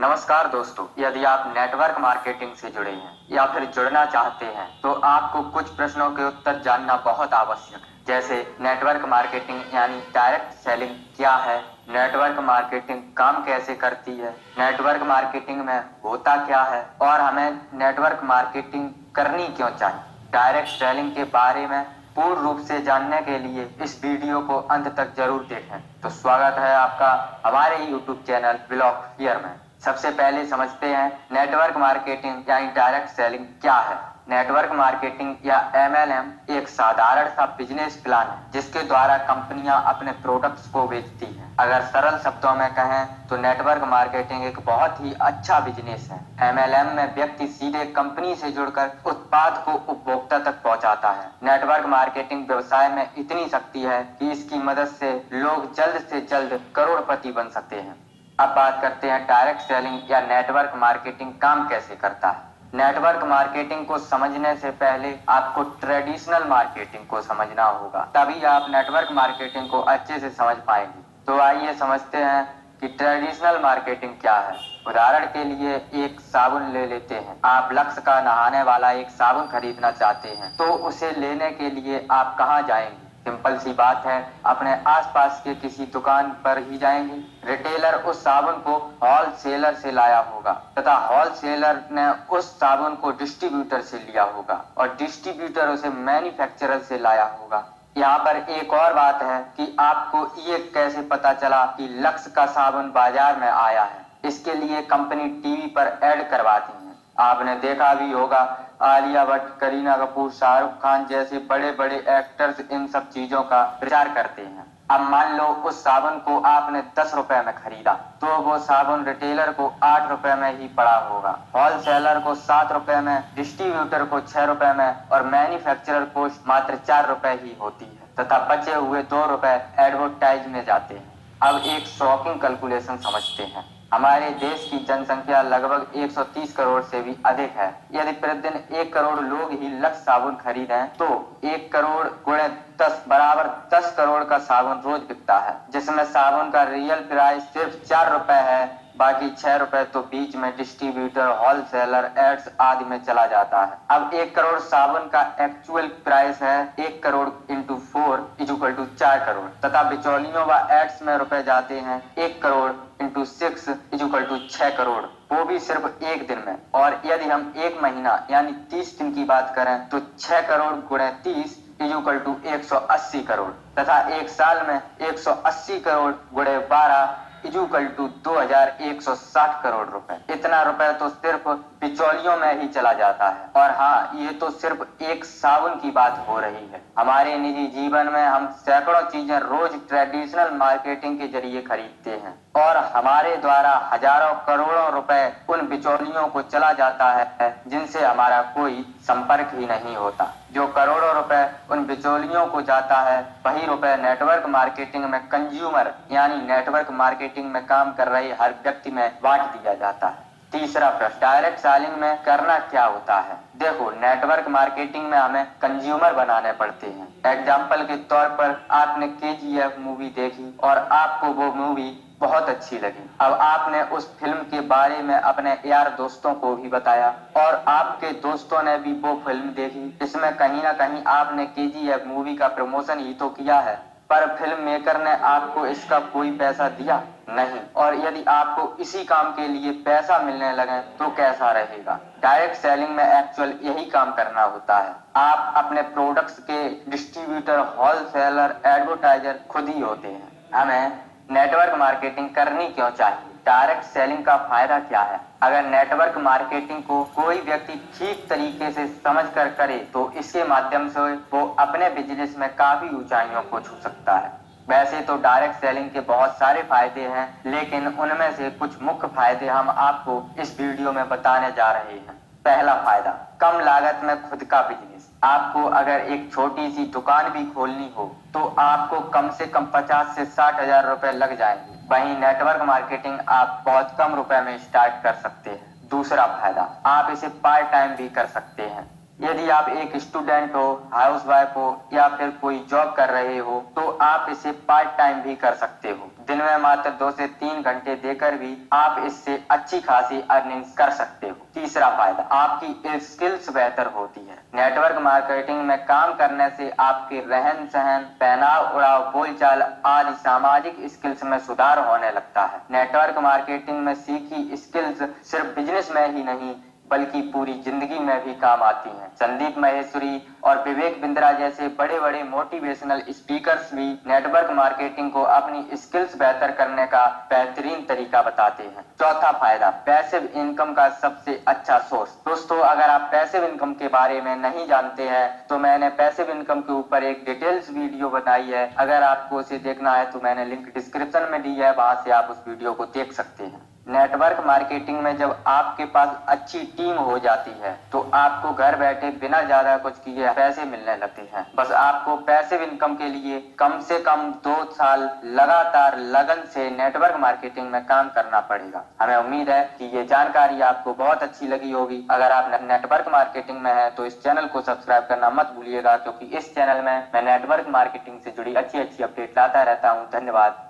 नमस्कार दोस्तों, यदि आप नेटवर्क मार्केटिंग से जुड़े हैं या फिर जुड़ना चाहते हैं तो आपको कुछ प्रश्नों के उत्तर जानना बहुत आवश्यक है। जैसे नेटवर्क मार्केटिंग यानी डायरेक्ट सेलिंग क्या है, नेटवर्क मार्केटिंग काम कैसे करती है, नेटवर्क मार्केटिंग में होता क्या है और हमें नेटवर्क मार्केटिंग करनी क्यों चाहिए। डायरेक्ट सेलिंग के बारे में पूर्ण रूप से जानने के लिए इस वीडियो को अंत तक जरूर देखें। तो स्वागत है आपका हमारे YouTube चैनल ब्लॉग फियर में। सबसे पहले समझते हैं नेटवर्क मार्केटिंग यानी डायरेक्ट सेलिंग क्या है। नेटवर्क मार्केटिंग या MLM एक साधारण सा बिजनेस प्लान है जिसके द्वारा कंपनियां अपने प्रोडक्ट्स को बेचती हैं। अगर सरल शब्दों में कहें तो नेटवर्क मार्केटिंग एक बहुत ही अच्छा बिजनेस है। MLM में व्यक्ति सीधे कंपनी से जुड़कर उत्पाद को उपभोक्ता तक पहुंचाता है। नेटवर्क मार्केटिंग व्यवसाय में इतनी शक्ति है कि इसकी मदद से लोग जल्द से जल्द करोड़पति बन सकते हैं। अब बात करते हैं डायरेक्ट सेलिंग या नेटवर्क मार्केटिंग काम कैसे करता है। नेटवर्क मार्केटिंग को समझने से पहले आपको ट्रेडिशनल मार्केटिंग को समझना होगा, तभी आप नेटवर्क मार्केटिंग को अच्छे से समझ पाएंगे। तो आइए समझते हैं कि ट्रेडिशनल मार्केटिंग क्या है। उदाहरण के लिए एक साबुन ले लेते हैं। आप लक्स का नहाने वाला एक साबुन खरीदना चाहते हैं तो उसे लेने के लिए आप कहाँ जाएंगे। सिंपल सी बात है, अपने आसपास के किसी दुकान पर ही जाएंगे। रिटेलर उस साबुन को होलसेलर से लाया होगा तथा होलसेलर ने उस साबुन को डिस्ट्रीब्यूटर से लिया होगा और डिस्ट्रीब्यूटर उसे मैन्युफैक्चरर से लाया होगा। यहाँ पर एक और बात है कि आपको ये कैसे पता चला कि लक्स का साबुन बाजार में आया है। इसके लिए कंपनी टीवी पर ऐड करवाती है। आपने देखा भी होगा, आलिया भट्ट, करीना कपूर, शाहरुख खान जैसे बड़े बड़े एक्टर्स इन सब चीजों का प्रचार करते हैं। अब मान लो उस साबुन को आपने 10 रुपए में खरीदा तो वो साबुन रिटेलर को 8 रुपए में ही पड़ा होगा, होलसेलर को 7 रुपए में, डिस्ट्रीब्यूटर को 6 रुपए में और मैन्युफैक्चरर को मात्र 4 रुपए ही होती है तथा बचे हुए 2 रुपए एडवर्टाइज में जाते हैं। अब एक शॉकिंग कैलकुलेशन समझते हैं। हमारे देश की जनसंख्या लगभग 130 करोड़ से भी अधिक है। यदि प्रतिदिन 1 करोड़ लोग ही लक्स साबुन खरीदें तो 1 करोड़ गुणे 10 बराबर 10 करोड़ का साबुन रोज बिकता है, जिसमें साबुन का रियल प्राइस सिर्फ 4 रुपए है, बाकी 6 रुपए तो बीच में डिस्ट्रीब्यूटर, होलसेलर, एड्स आदि में चला जाता है। अब 1 करोड़ साबुन का एक्चुअल प्राइस है 1 crore into 4 equal to 4 crore तथा बिचौलियों व एड्स में रुपए जाते हैं 1 crore into 6 equal to 6 crore, वो भी सिर्फ एक दिन में। और यदि हम एक महीना यानी 30 दिन की बात करें तो 6 करोड़ गुणे 30 इक्वल टू 180 करोड़ तथा एक साल में 180 करोड़ गुणे 12 इक्वल टू 2160 करोड़ रुपए। इतना रुपए तो सिर्फ बिचौलियों में ही चला जाता है। और हाँ, ये तो सिर्फ एक साबुन की बात हो रही है। हमारे निजी जीवन में हम सैकड़ों चीजें रोज ट्रेडिशनल मार्केटिंग के जरिए खरीदते हैं और हमारे द्वारा हजारों करोड़ों रुपए उन बिचौलियों को चला जाता है जिनसे हमारा कोई संपर्क ही नहीं होता। जो करोड़ों रुपए उन बिचौलियों को जाता है वही रुपए नेटवर्क मार्केटिंग में कंज्यूमर यानी नेटवर्क मार्केटिंग में काम कर रहे हर व्यक्ति में बांट दिया जाता है। तीसरा प्रश्न, डायरेक्ट सेलिंग में करना क्या होता है। देखो, नेटवर्क मार्केटिंग में हमें कंज्यूमर बनाने पड़ते हैं। एग्जाम्पल के तौर पर आपने KGF मूवी देखी और आपको वो मूवी बहुत अच्छी लगी। अब आपने उस फिल्म के बारे में अपने यार दोस्तों को भी बताया और आपके दोस्तों ने भी वो फिल्म देखी। इसमें कहीं ना कहीं आपने KGF मूवी का प्रमोशन ही तो किया है, पर फिल्म मेकर ने आपको इसका कोई पैसा दिया नहीं। और यदि आपको इसी काम के लिए पैसा मिलने लगे तो कैसा रहेगा। डायरेक्ट सेलिंग में एक्चुअल यही काम करना होता है। आप अपने प्रोडक्ट्स के डिस्ट्रीब्यूटर, होलसेलर, एडवर्टाइजर खुद ही होते हैं। हमें नेटवर्क मार्केटिंग करनी क्यों चाहिए, डायरेक्ट सेलिंग का फायदा क्या है। अगर नेटवर्क मार्केटिंग को कोई व्यक्ति ठीक तरीके से समझ कर करे तो इसके माध्यम से वो अपने बिजनेस में काफी ऊंचाइयों को छू सकता है। वैसे तो डायरेक्ट सेलिंग के बहुत सारे फायदे हैं, लेकिन उनमें से कुछ मुख्य फायदे हम आपको इस वीडियो में बताने जा रहे हैं। पहला फायदा, कम लागत में खुद का बिजनेस। आपको अगर एक छोटी सी दुकान भी खोलनी हो तो आपको कम से कम 50 से 60 हजार रुपए लग जाएंगे। वहीं नेटवर्क मार्केटिंग आप बहुत कम रुपए में स्टार्ट कर सकते हैं। दूसरा फायदा, आप इसे पार्ट टाइम भी कर सकते हैं। यदि आप एक स्टूडेंट हो, हाउसवाइफ हो या फिर कोई जॉब कर रहे हो तो आप इसे पार्ट टाइम भी कर सकते हो। दिन में मात्र 2 से 3 घंटे देकर भी आप इससे अच्छी खासी अर्निंग कर सकते हो। तीसरा फायदा, आपकी स्किल्स बेहतर होती है। नेटवर्क मार्केटिंग में काम करने से आपके रहन सहन, पहनाव ओढ़ाव, बोलचाल आदि सामाजिक स्किल्स में सुधार होने लगता है। नेटवर्क मार्केटिंग में सीखी स्किल्स सिर्फ बिजनेस में ही नहीं बल्कि पूरी जिंदगी में भी काम आती हैं। संदीप माहेश्वरी और विवेक बिंद्रा जैसे बड़े बड़े मोटिवेशनल स्पीकर्स भी नेटवर्क मार्केटिंग को अपनी स्किल्स बेहतर करने का बेहतरीन तरीका बताते हैं। चौथा फायदा, पैसिव इनकम का सबसे अच्छा सोर्स। दोस्तों, अगर आप पैसिव इनकम के बारे में नहीं जानते हैं तो मैंने पैसिव इनकम के ऊपर एक डिटेल्स वीडियो बनाई है। अगर आपको उसे देखना है तो मैंने लिंक डिस्क्रिप्शन में दी है, वहां से आप उस वीडियो को देख सकते हैं। नेटवर्क मार्केटिंग में जब आपके पास अच्छी टीम हो जाती है तो आपको घर बैठे बिना ज्यादा कुछ किए पैसे मिलने लगते हैं। बस आपको पैसिव इनकम के लिए कम से कम 2 साल लगातार लगन से नेटवर्क मार्केटिंग में काम करना पड़ेगा। हमें उम्मीद है कि ये जानकारी आपको बहुत अच्छी लगी होगी। अगर आप नेटवर्क मार्केटिंग में है तो इस चैनल को सब्सक्राइब करना मत भूलिएगा, क्योंकि इस चैनल में मैं नेटवर्क मार्केटिंग से जुड़ी अच्छी अच्छी अपडेट लाता रहता हूँ। धन्यवाद।